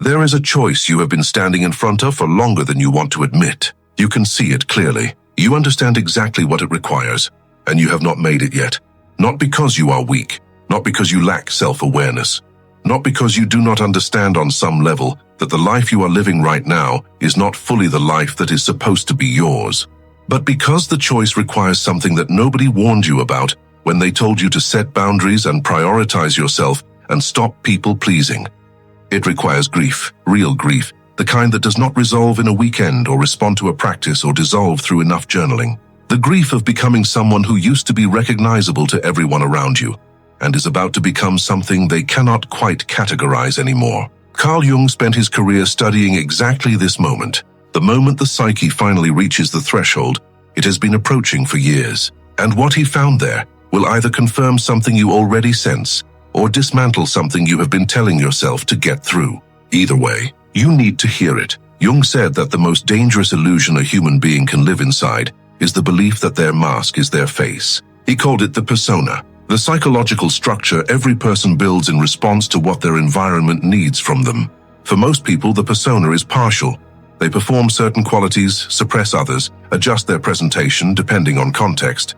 There is a choice you have been standing in front of for longer than you want to admit. You can see it clearly. You understand exactly what it requires, and you have not made it yet. Not because you are weak, not because you lack self-awareness, not because you do not understand on some level that the life you are living right now is not fully the life that is supposed to be yours, but because the choice requires something that nobody warned you about when they told you to set boundaries and prioritize yourself and stop people-pleasing. It requires grief, real grief, the kind that does not resolve in a weekend or respond to a practice or dissolve through enough journaling. The grief of becoming someone who used to be recognizable to everyone around you and is about to become something they cannot quite categorize anymore. Carl Jung spent his career studying exactly this moment. The moment the psyche finally reaches the threshold, it has been approaching for years. And what he found there will either confirm something you already sense or dismantle something you have been telling yourself to get through. Either way, you need to hear it. Jung said that the most dangerous illusion a human being can live inside is the belief that their mask is their face. He called it the persona, the psychological structure every person builds in response to what their environment needs from them. For most people, the persona is partial. They perform certain qualities, suppress others, adjust their presentation depending on context.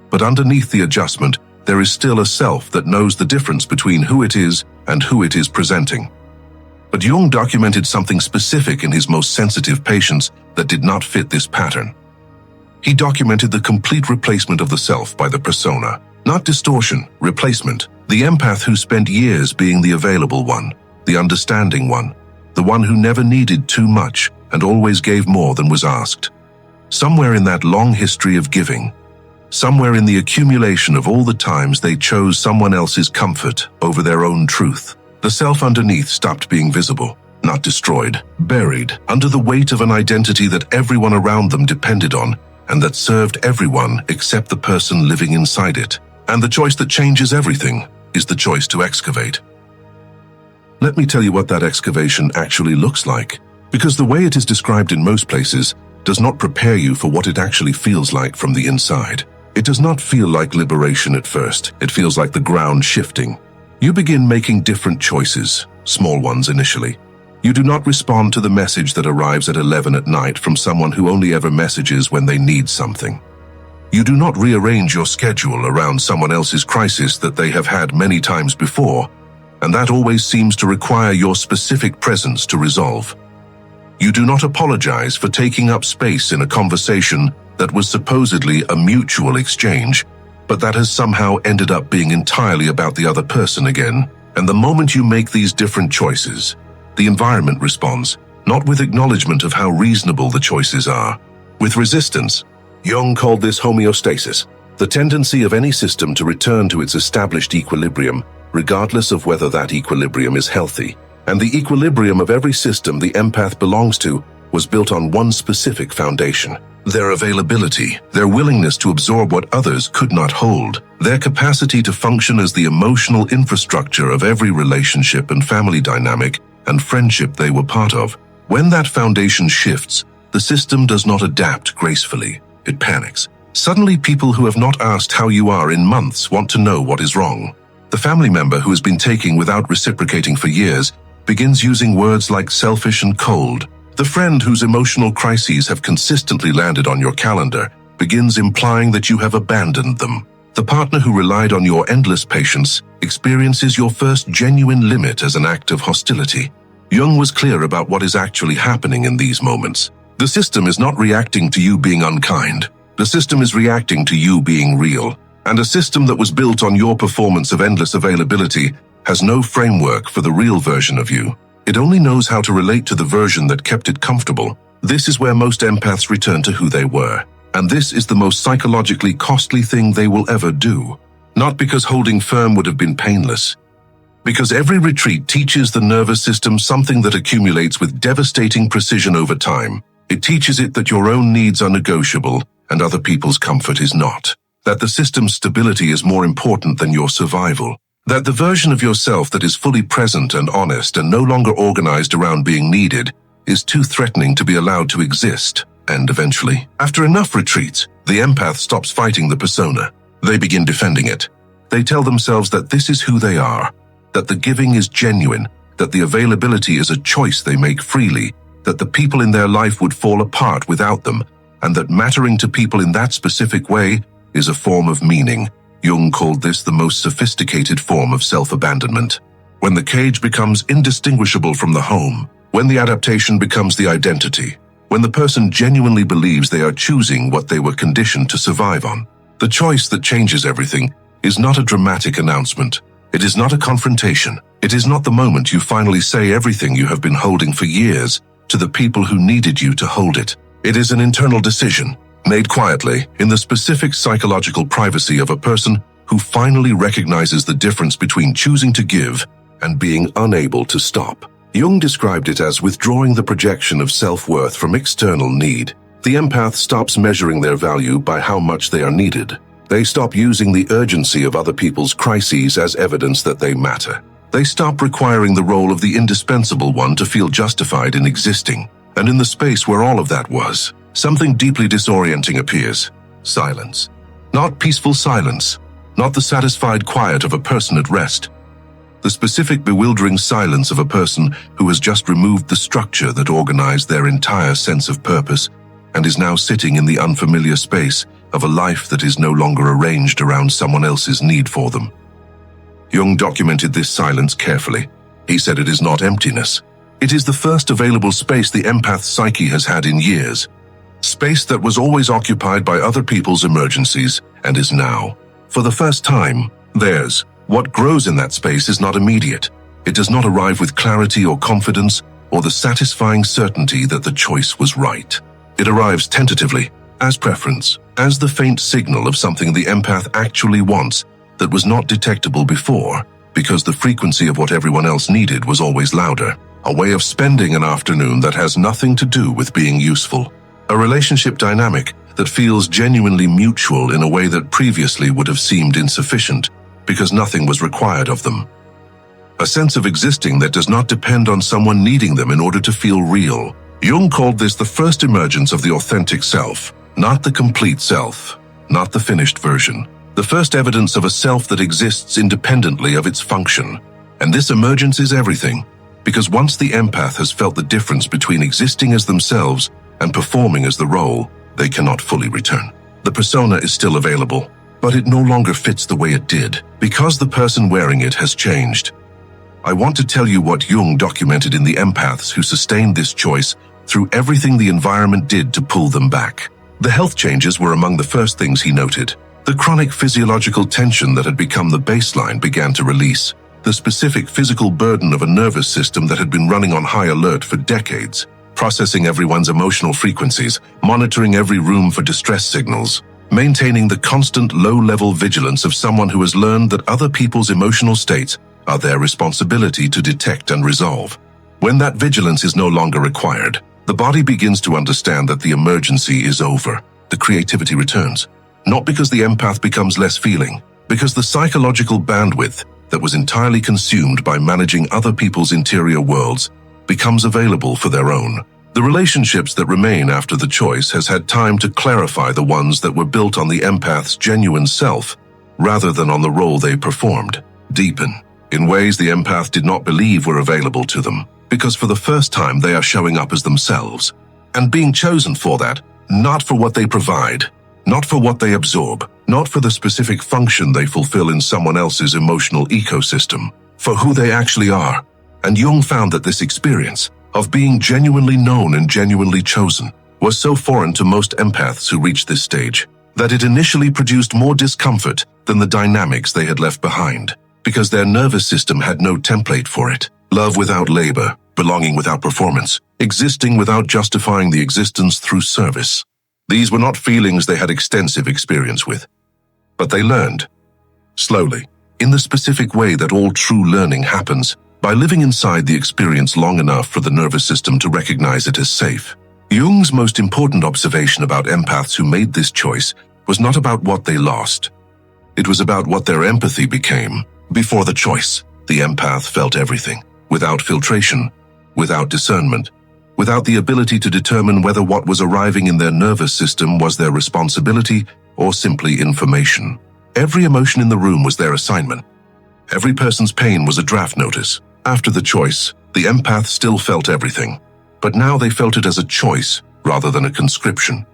But underneath the adjustment, there is still a self that knows the difference between who it is and who it is presenting. But Jung documented something specific in his most sensitive patients that did not fit this pattern. He documented the complete replacement of the self by the persona. Not distortion, replacement. The empath who spent years being the available one, the understanding one, the one who never needed too much and always gave more than was asked. Somewhere in that long history of giving, somewhere in the accumulation of all the times they chose someone else's comfort over their own truth, the self underneath stopped being visible, not destroyed, buried under the weight of an identity that everyone around them depended on and that served everyone except the person living inside it. And the choice that changes everything is the choice to excavate. Let me tell you what that excavation actually looks like, because the way it is described in most places does not prepare you for what it actually feels like from the inside. It does not feel like liberation at first. It feels like the ground shifting. You begin making different choices, small ones initially. You do not respond to the message that arrives at 11 at night from someone who only ever messages when they need something. You do not rearrange your schedule around someone else's crisis that they have had many times before, and that always seems to require your specific presence to resolve. You do not apologize for taking up space in a conversation that was supposedly a mutual exchange, but that has somehow ended up being entirely about the other person again. And the moment you make these different choices, the environment responds, not with acknowledgement of how reasonable the choices are, with resistance. Jung called this homeostasis, the tendency of any system to return to its established equilibrium, regardless of whether that equilibrium is healthy. And the equilibrium of every system the empath belongs to was built on one specific foundation: their availability, their willingness to absorb what others could not hold, their capacity to function as the emotional infrastructure of every relationship and family dynamic and friendship they were part of. When that foundation shifts, the system does not adapt gracefully. It panics. Suddenly, people who have not asked how you are in months want to know what is wrong. The family member who has been taking without reciprocating for years begins using words like selfish and cold. The friend whose emotional crises have consistently landed on your calendar begins implying that you have abandoned them. The partner who relied on your endless patience experiences your first genuine limit as an act of hostility. Jung was clear about what is actually happening in these moments. The system is not reacting to you being unkind. The system is reacting to you being real. And a system that was built on your performance of endless availability has no framework for the real version of you. It only knows how to relate to the version that kept it comfortable. This is where most empaths return to who they were. And this is the most psychologically costly thing they will ever do. Not because holding firm would have been painless. Because every retreat teaches the nervous system something that accumulates with devastating precision over time. It teaches it that your own needs are negotiable and other people's comfort is not. That the system's stability is more important than your survival. That the version of yourself that is fully present and honest and no longer organized around being needed is too threatening to be allowed to exist. And eventually, after enough retreats, the empath stops fighting the persona. They begin defending it. They tell themselves that this is who they are, that the giving is genuine, that the availability is a choice they make freely, that the people in their life would fall apart without them, and that mattering to people in that specific way is a form of meaning. Jung called this the most sophisticated form of self-abandonment. When the cage becomes indistinguishable from the home, when the adaptation becomes the identity, when the person genuinely believes they are choosing what they were conditioned to survive on. The choice that changes everything is not a dramatic announcement. It is not a confrontation. It is not the moment you finally say everything you have been holding for years to the people who needed you to hold it. It is an internal decision, made quietly, in the specific psychological privacy of a person who finally recognizes the difference between choosing to give and being unable to stop. Jung described it as withdrawing the projection of self-worth from external need. The empath stops measuring their value by how much they are needed. They stop using the urgency of other people's crises as evidence that they matter. They stop requiring the role of the indispensable one to feel justified in existing. And in the space where all of that was, something deeply disorienting appears. Silence. Not peaceful silence. Not the satisfied quiet of a person at rest. The specific bewildering silence of a person who has just removed the structure that organized their entire sense of purpose and is now sitting in the unfamiliar space of a life that is no longer arranged around someone else's need for them. Jung documented this silence carefully. He said it is not emptiness. It is the first available space the empath psyche has had in years. Space that was always occupied by other people's emergencies and is now, for the first time, theirs. What grows in that space is not immediate. It does not arrive with clarity or confidence or the satisfying certainty that the choice was right. It arrives tentatively, as preference, as the faint signal of something the empath actually wants that was not detectable before because the frequency of what everyone else needed was always louder. A way of spending an afternoon that has nothing to do with being useful. A relationship dynamic that feels genuinely mutual in a way that previously would have seemed insufficient because nothing was required of them. A sense of existing that does not depend on someone needing them in order to feel real. Jung called this the first emergence of the authentic self, not the complete self, not the finished version. The first evidence of a self that exists independently of its function. And this emergence is everything, because once the empath has felt the difference between existing as themselves and performing as the role, they cannot fully return. The persona is still available, but it no longer fits the way it did, because the person wearing it has changed. I want to tell you what Jung documented in the empaths who sustained this choice through everything the environment did to pull them back. The health changes were among the first things he noted. The chronic physiological tension that had become the baseline began to release. The specific physical burden of a nervous system that had been running on high alert for decades, processing everyone's emotional frequencies, monitoring every room for distress signals, maintaining the constant low-level vigilance of someone who has learned that other people's emotional states are their responsibility to detect and resolve. When that vigilance is no longer required, the body begins to understand that the emergency is over. The creativity returns, not because the empath becomes less feeling, because the psychological bandwidth that was entirely consumed by managing other people's interior worlds becomes available for their own. The relationships that remain after the choice has had time to clarify the ones that were built on the empath's genuine self, rather than on the role they performed, deepen, in ways the empath did not believe were available to them, because for the first time they are showing up as themselves, and being chosen for that, not for what they provide, not for what they absorb, not for the specific function they fulfill in someone else's emotional ecosystem, for who they actually are. And Jung found that this experience of being genuinely known and genuinely chosen was so foreign to most empaths who reached this stage that it initially produced more discomfort than the dynamics they had left behind, because their nervous system had no template for it. Love without labor, belonging without performance, existing without justifying the existence through service. These were not feelings they had extensive experience with, but they learned, slowly, in the specific way that all true learning happens, by living inside the experience long enough for the nervous system to recognize it as safe. Jung's most important observation about empaths who made this choice was not about what they lost. It was about what their empathy became. Before the choice, the empath felt everything, without filtration, without discernment, without the ability to determine whether what was arriving in their nervous system was their responsibility or simply information. Every emotion in the room was their assignment. Every person's pain was a draft notice. After the choice, the empath still felt everything, but now they felt it as a choice rather than a conscription.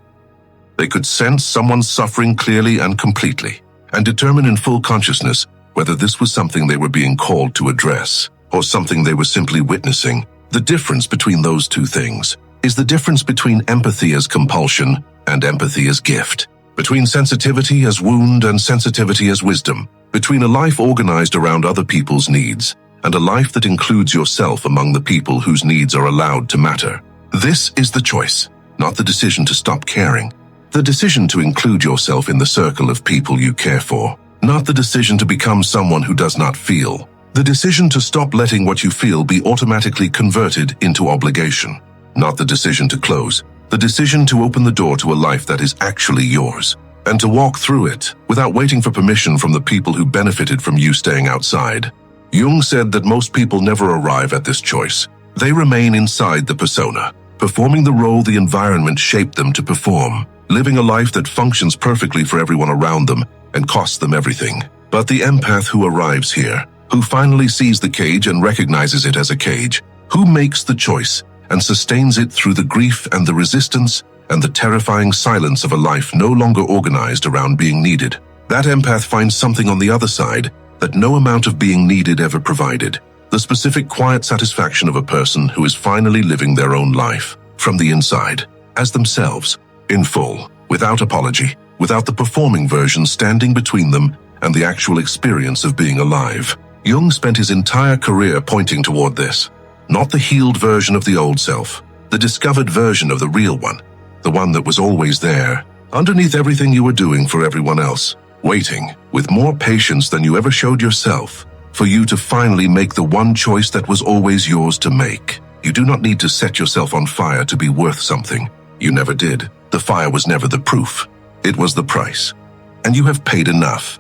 They could sense someone's suffering clearly and completely, and determine in full consciousness whether this was something they were being called to address, or something they were simply witnessing. The difference between those two things is the difference between empathy as compulsion and empathy as gift, between sensitivity as wound and sensitivity as wisdom, between a life organized around other people's needs and a life that includes yourself among the people whose needs are allowed to matter. This is the choice, not the decision to stop caring. The decision to include yourself in the circle of people you care for, not the decision to become someone who does not feel. The decision to stop letting what you feel be automatically converted into obligation, not the decision to close. The decision to open the door to a life that is actually yours, and to walk through it without waiting for permission from the people who benefited from you staying outside. Jung said that most people never arrive at this choice. They remain inside the persona, performing the role the environment shaped them to perform, living a life that functions perfectly for everyone around them and costs them everything. But the empath who arrives here, who finally sees the cage and recognizes it as a cage, who makes the choice and sustains it through the grief and the resistance and the terrifying silence of a life no longer organized around being needed. That empath finds something on the other side that no amount of being needed ever provided. The specific quiet satisfaction of a person who is finally living their own life, from the inside, as themselves, in full, without apology, without the performing version standing between them and the actual experience of being alive. Jung spent his entire career pointing toward this. Not the healed version of the old self, the discovered version of the real one, the one that was always there, underneath everything you were doing for everyone else, waiting, with more patience than you ever showed yourself, for you to finally make the one choice that was always yours to make. You do not need to set yourself on fire to be worth something. You never did. The fire was never the proof. It was the price. And you have paid enough.